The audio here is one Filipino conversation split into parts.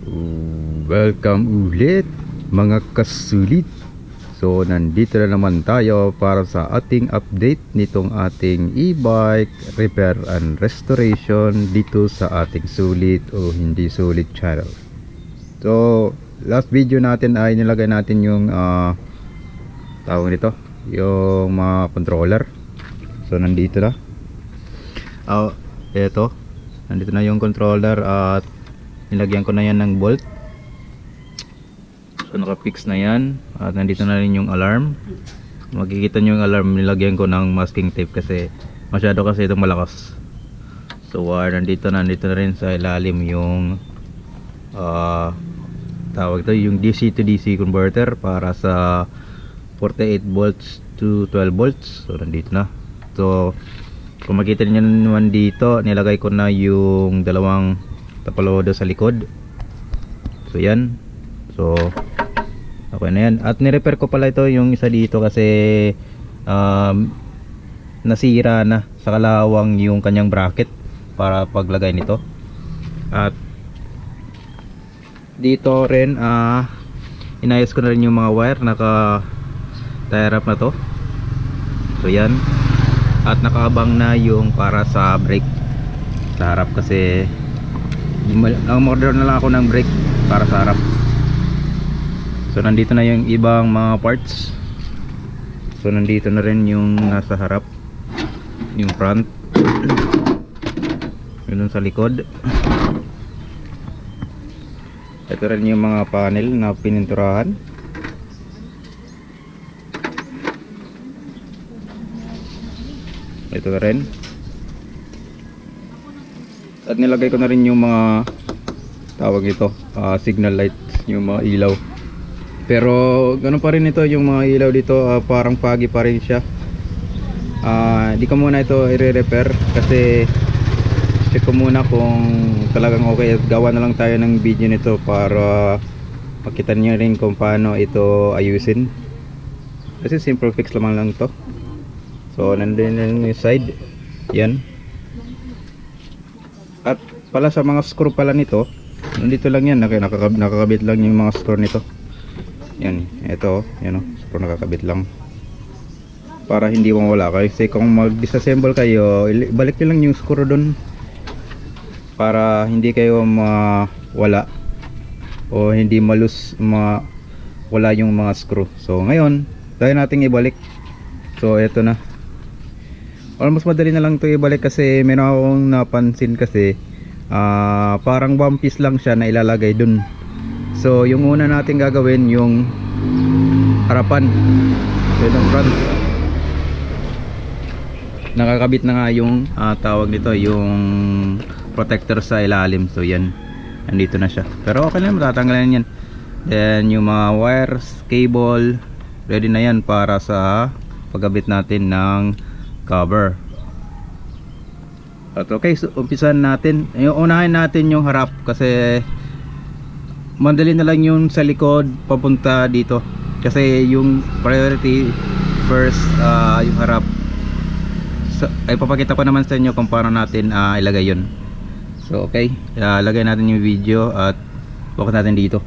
Welcome ulit mga kasulit. So nandito na naman tayo para sa ating update nitong ating e-bike repair and restoration dito sa ating sulit o hindi sulit channel. So last video natin ay nilagay natin yung tawag nito, yung mga controller. So nandito na. Eto, nandito na yung controller at nilagyan ko na yan ng bolt. So naka-fix na yan at nandito na rin yung alarm. Makikita nyo yung alarm, nilagyan ko ng masking tape kasi masyado kasi itong malakas. So nandito na rin sa ilalim yung tawag ito, yung DC to DC converter para sa 48 volts to 12 volts. So nandito na. So kung makita niyo naman dito, nilagay ko na yung dalawang tapalodo sa likod. So yan. So okay na yan. At nirepair ko pala ito yung isa dito kasi nasira na sa kalawang yung kanyang bracket para paglagay nito. At dito rin inayos ko na rin yung mga wire, naka tie up na to. So yan. At nakaabang na yung para sa brake sa harap kasi order na lang ako ng brake para sa harap. So nandito na yung ibang mga parts. So nandito na rin yung nasa harap, yung front, yun sa likod. Ito rin yung mga panel na pininturahan. Ito na rin. At nilagay ko na rin yung mga tawag ito, signal light, yung mga ilaw. Pero ganun pa rin ito, yung mga ilaw dito parang pagi pa rin siya. Di ko muna ito i-repair kasi check ko muna kung talagang okay. Gawa na lang tayo ng video nito para makita niyo rin kung paano ito ayusin. Kasi simple fix lamang lang to. So nandun yung side. Yan. At pala sa mga screw pala nito, nandito lang yan, nakakabit lang yung mga screw nito. Yan, ito, yan o, screw nakakabit lang para hindi mawala. Kasi kung mag-disassemble kayo, balik nyo lang yung screw dun para hindi kayo mawala o hindi wala yung mga screw. So ngayon, tayo nating ibalik. So ito na. Almost madali na lang ito ibalik kasi meron akong napansin kasi parang one piece lang siya na ilalagay dun. So yung una natin gagawin yung harapan. So itong front, nakakabit na nga yung tawag nito, yung protector sa ilalim. So yan, nandito na siya. Pero okay lang, matatanggalan yan. Then yung mga wires, cable, ready na yan para sa pagkabit natin ng cover. At okay, so umpisan natin. Unahin natin yung harap kasi madali na lang yung sa likod papunta dito kasi yung priority first yung harap. So, ay papakita ko naman sa inyo kung paano natin ilagay yun. So okay, lagay natin yung video at focus natin dito.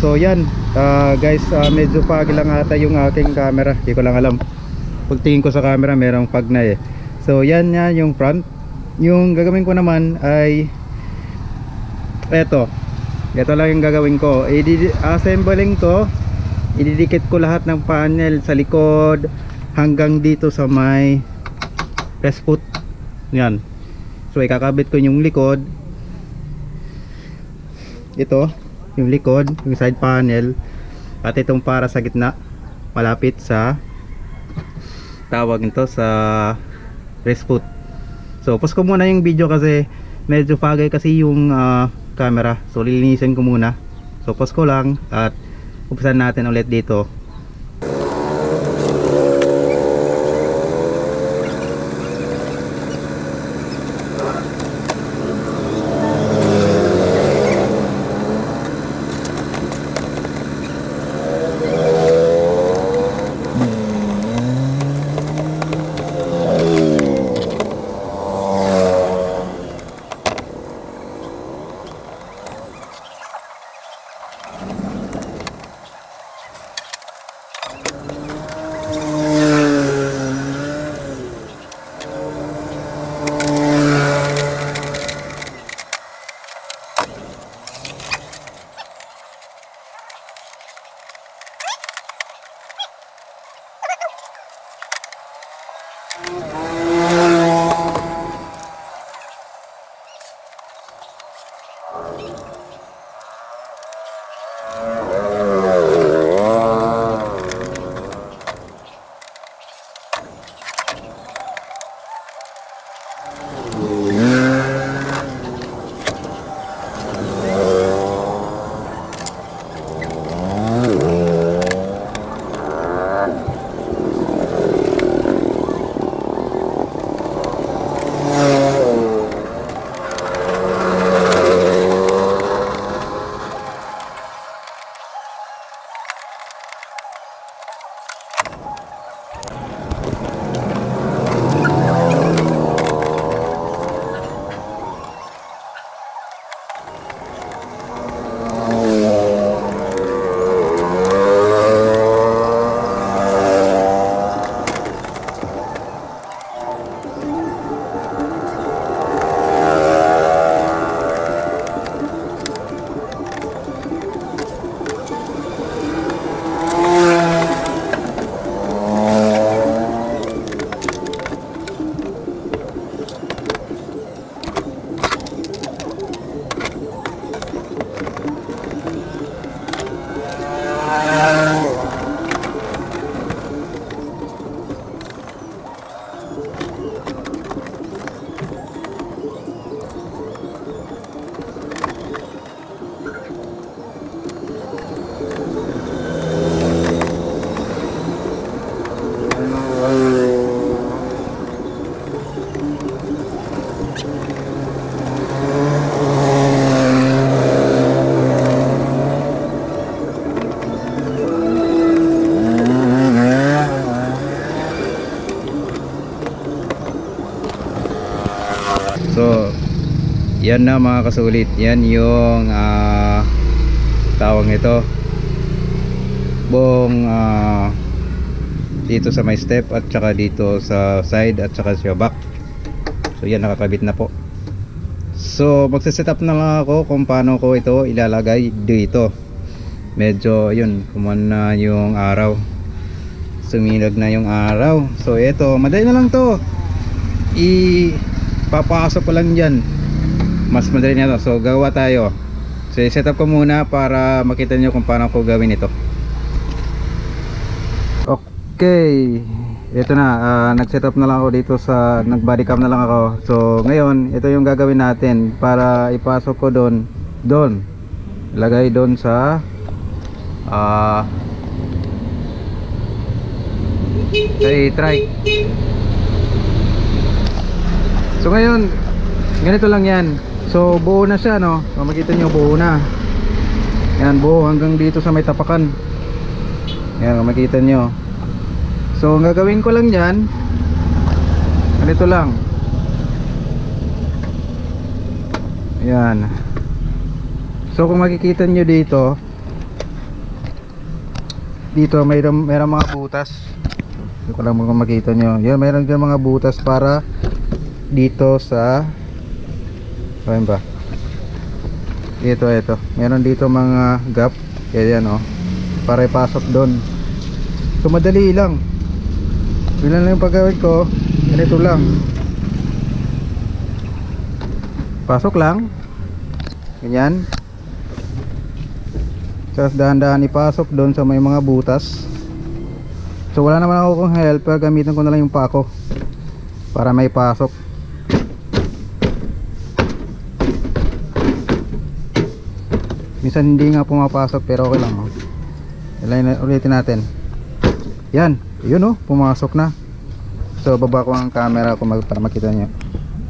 So yan guys, medyo pag lang ata yung aking camera, hindi ko lang alam. Pagtingin ko sa camera merong pag na eh. So yan nga yung front. Yung gagawin ko naman ay ito lang yung gagawin ko. Assembling to, ididikit ko lahat ng panel sa likod hanggang dito sa may press foot. Yan. So ikakabit ko yung likod, ito yung likod, yung side panel, at itong para sa gitna malapit sa tawag nito sa press foot. So pause ko muna yung video kasi medyo pagay kasi yung camera, so lilinisin ko muna. So pause ko lang at umpisan natin ulit dito. So yan na mga kasulit, yan yung tawag nito buong dito sa may step at saka dito sa side at saka sa back. So yan, nakakabit na po. So magse-set up na lang ako kung paano ko ito ilalagay dito. Medyo yun, kuman na yung araw, sumilag na yung araw. So ito, madali na lang to, papasok ko lang dyan, mas madali na to. So gawa tayo. So set up ko muna para makita nyo kung paano ko gawin ito. Okay, ito na, nag-set up na lang ako dito sa, nag-body cam na lang ako. So ngayon, ito yung gagawin natin para ipasok ko doon, lagay doon sa trike. So ngayon, ganito lang yan. So buo na siya, no? So, makita nyo, buo na. Yan, buo hanggang dito sa may tapakan. Yan, makita nyo. So ang gagawin ko lang yan, ganito lang. Yan. So kung makikita nyo dito, dito mayroong mga butas. Hindi ko lang makita nyo. Yan, mayroon dyan mga butas para dito sa ayun ba? Ito. Meron dito mga gap. Kaya yan, oh. Para ipasok doon. So madali lang. Bilang lang yung paggawin ko. Ganito lang. Pasok lang. Ganyan. Tapos dahan-dahan ipasok doon sa may mga butas. So wala naman ako kung helper, gamitin ko na lang yung pako para may pasok. Minsan hindi nga pumapasok pero okay lang, oh. Ulitin natin. Yan, yun, oh, pumasok na. So baba ko ang camera ko para makita nyo.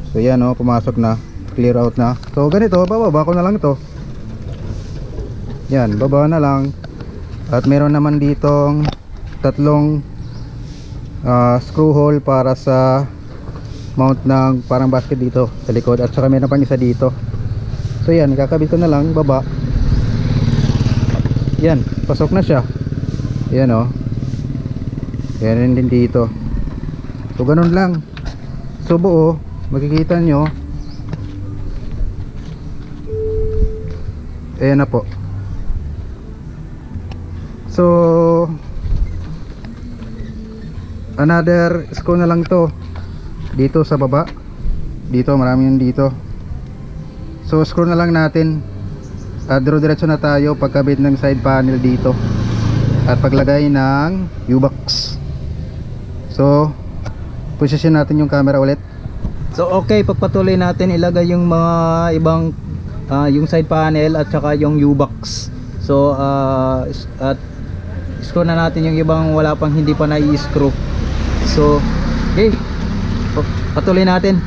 So yan, oh, pumasok na, clear out na. So ganito, bababa ko na lang ito. Yan, baba na lang. At meron naman ditong tatlong screw hole para sa mount ng parang basket dito sa likod, at saka meron pang isa dito. So yan, kakabit ko na lang baba. Yan, pasok na siya. Yan, oh. Yan din dito. So ganun lang. So buo, makikita nyo. Ayan na po. So another screw na lang to dito sa baba. Dito, marami yun dito. So screw na lang natin at diretso na tayo pagkabit ng side panel dito at paglagay ng U-box. So position natin yung camera ulit. So okay, pagpatuloy natin ilagay yung mga ibang yung side panel at saka yung U-box. So at screw na natin yung ibang wala pang hindi pa na-i-screw. So okay, patuloy natin.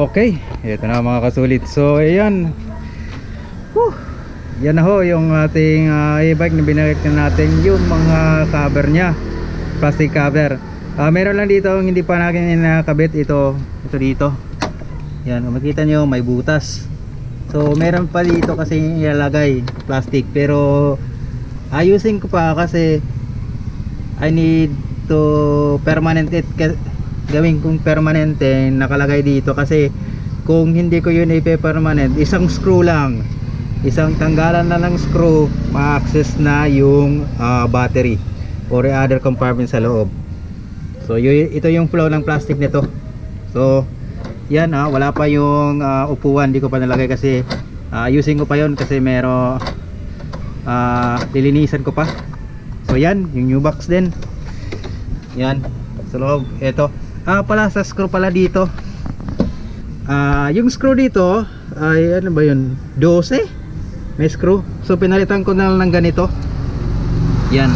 Okay, ito na mga kasulit. So ayan, yan na ho yung ating e-bike na binalik na natin yung mga cover nya, plastic cover. Meron lang dito hindi pa natin nakabit, ito dito. Yan, makikita nyo may butas. So meron pa dito kasi ilalagay plastic, pero ayusin ko pa kasi I need to permanent it, gawin kong permanente nakalagay dito. Kasi kung hindi ko yun ipe-permanent, isang screw lang, isang tanggalan na ng screw, ma-access na yung battery or other compartment sa loob. So ito yung flow ng plastic nito. So yan, wala pa yung upuan, di ko pa nalagay kasi ayusin ko pa yon kasi meron lilinisan ko pa. So yan, yung new box din. Yan, sa loob, ito. Pala sa screw pala dito. Yung screw dito ay ano ba yun? 12 may screw. So pinalitan ko na lang ng ganito. Yan.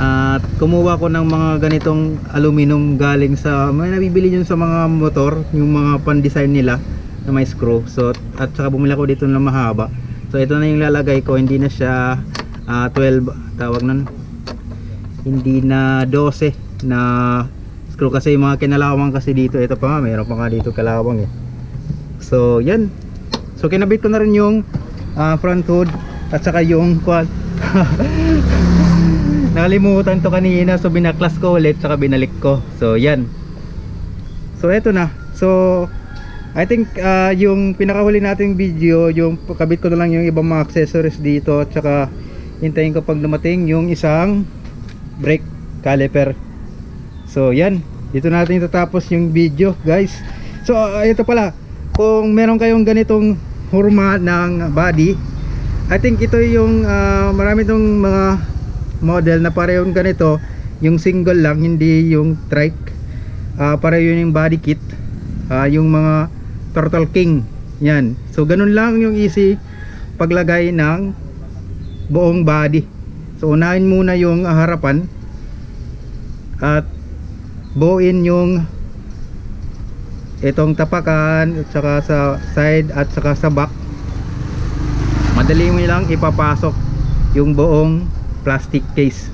At kumuha ko ng mga ganitong aluminum galing sa may nabibili yun sa mga motor, yung mga pan-design nila na may screw. So at saka bumili ko dito ng mahaba. So ito na yung lalagay ko, hindi na siya 12 tawag nun, hindi na 12 na screw kasi yung mga kinalawang kasi dito. Ito pa nga, mayroon pa nga dito kalawang eh. So yan. So kinabit ko na rin yung front hood at saka yung quad. Nakalimutan to kanina, so binaklas ko ulit saka binalik ko. So yan. So eto na. So I think yung pinakahuli nating video, yung kabit ko na lang yung ibang mga accessories dito at saka hintayin ko pag dumating yung isang brake caliper. So yan, dito natin tatapos yung video guys. So ito pala, kung meron kayong ganitong hurma ng body, I think ito yung marami tong mga model na parehong ganito, yung single lang, hindi yung trike. Pareho yun yung body kit, yung mga Turtle King yan. So ganun lang yung easy paglagay ng buong body. So unahin muna yung harapan at buuin yung itong tapakan at saka sa side at saka sa back. Madali mo lang ipapasok yung buong plastic case.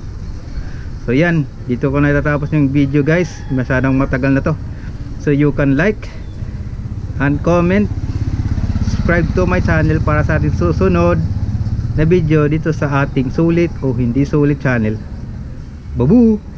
So yan, dito ko na itatapos yung video guys, masyadong matagal na to. So you can like and comment, subscribe to my channel para sa ating susunod na video dito sa ating sulit o hindi sulit channel. Babu!